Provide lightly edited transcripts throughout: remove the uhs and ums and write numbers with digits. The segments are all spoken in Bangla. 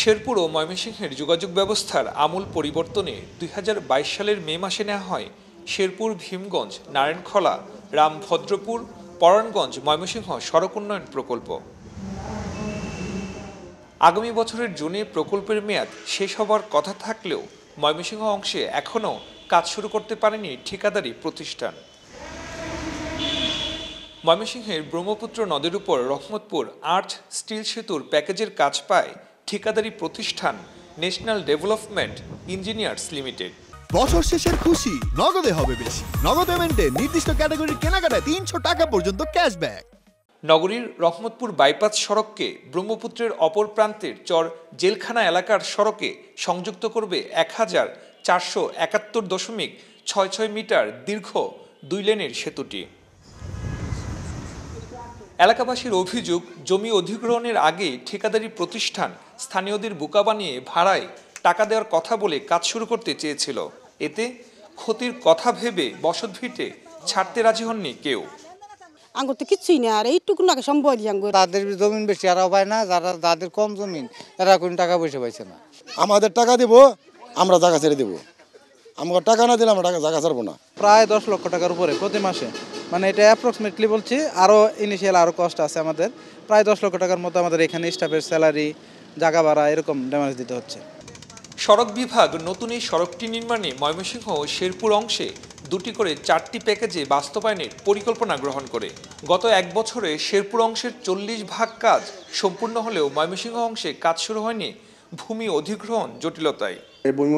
শেরপুর ও ময়মনসিংহের যোগাযোগ ব্যবস্থার আমূল পরিবর্তনে ২০২২ সালের মে মাসে নেওয়া হয় শেরপুর ভীমগঞ্জ নারায়ণখলা রামভদ্রপুর পরাণগঞ্জ ময়মনসিংহ সড়ক উন্নয়ন প্রকল্প। আগামী বছরের জুনে প্রকল্পের মেয়াদ শেষ হবার কথা থাকলেও ময়মনসিংহ অংশে এখনও কাজ শুরু করতে পারেনি ঠিকাদারি প্রতিষ্ঠান। ময়মনসিংহের ব্রহ্মপুত্র নদের উপর রহমতপুর আর্চ স্টিল সেতুর প্যাকেজের কাজ পায় ঠিকাদারি প্রতিষ্ঠান ন্যাশনাল ডেভেলপমেন্ট ইঞ্জিনিয়ার্স লিমিটেড। বছর শেষের খুশি নগদে হবে বেশি। নগদ পেমেন্টে নির্দিষ্ট ক্যাটাগরির কেনাকাটায় ৩০০ টাকা পর্যন্ত ক্যাশব্যাক। নগরীর রহমতপুর বাইপাস সড়ককে ব্রহ্মপুত্রের অপর প্রান্তের চর জেলখানা এলাকার সড়কে সংযুক্ত করবে ১,৪৭১.৬৬ মিটার দীর্ঘ ২ লেনের সেতুটি। এলাকাবাসীর অভিযোগ, জমি অধিগ্রহণের আগে ঠিকাদারি প্রতিষ্ঠান স্থানীয়দের বোকা বানিয়ে ভাড়ায় টাকা দেওয়ার কথা বলে কাজ শুরু করতে চেয়েছিল। এতে ক্ষতির কথা ভেবে বসতভিটে ছাড়তে রাজি হননি কেউ। আঙ্গুর তো কিছুই না, আর এইটুকু না সম্ভব। তাদের জমিন বেশি এরাও পায় না, যাদের কম জমিন এরা কোন টাকা পয়সা পাইছে না। আমাদের টাকা দিব, আমরা জায়গা ছেড়ে দেবো। আমাকে টাকা না দিলে আমরা জায়গা ছাড়বো না। প্রায় 10 লক্ষ টাকার উপরে প্রতি মাসে, মানে এটা অ্যাপ্রক্সিমেটলি বলছি, আরও ইনিশিয়াল আরও কষ্ট আছে আমাদের। প্রায় 10 লক্ষ টাকার মতো আমাদের এখানে স্টাফের স্যালারি, জায়গা ভাড়া এরকম ড্যামেজ দিতে হচ্ছে। সড়ক বিভাগ নতুন এই সড়কটি নির্মাণে ময়মনসিংহ ও শেরপুর অংশে 2টি করে 4টি প্যাকেজে বাস্তবায়নের পরিকল্পনা গ্রহণ করে। গত 1 বছরে শেরপুর অংশের 40% কাজ সম্পূর্ণ হলেও ময়মনসিংহ অংশে কাজ শুরু হয়নি ভূমি অধিগ্রহণ জটিলতায়। এই ভূমি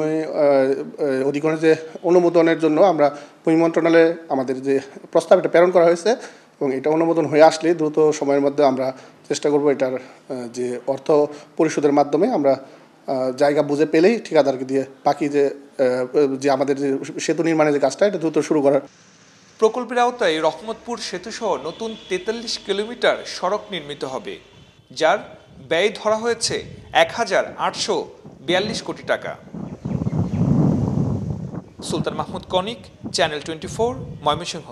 অধিগ্রহণের যে অনুমোদনের জন্য আমরা ভূমি মন্ত্রণালয়ে আমাদের যে প্রস্তাব এটা প্রেরণ করা হয়েছে এবং এটা অনুমোদন হয়ে আসলে দ্রুত সময়ের মধ্যে আমরা চেষ্টা করব এটার যে অর্থ পরিশোধের মাধ্যমে আমরা জায়গা বুঝে পেলেই ঠিকাদারকে দিয়ে বাকি যে আমাদের যে সেতু নির্মাণের যে কাজটা এটা দ্রুত শুরু করার। প্রকল্পের আওতায় রহমতপুর সেতুসহ নতুন 43 কিলোমিটার সড়ক নির্মিত হবে, যার ব্যয় ধরা হয়েছে 1,842 কোটি টাকা। সুলতান মাহমুদ কনিক, চ্যানেল 24, ময়মনসিংহ।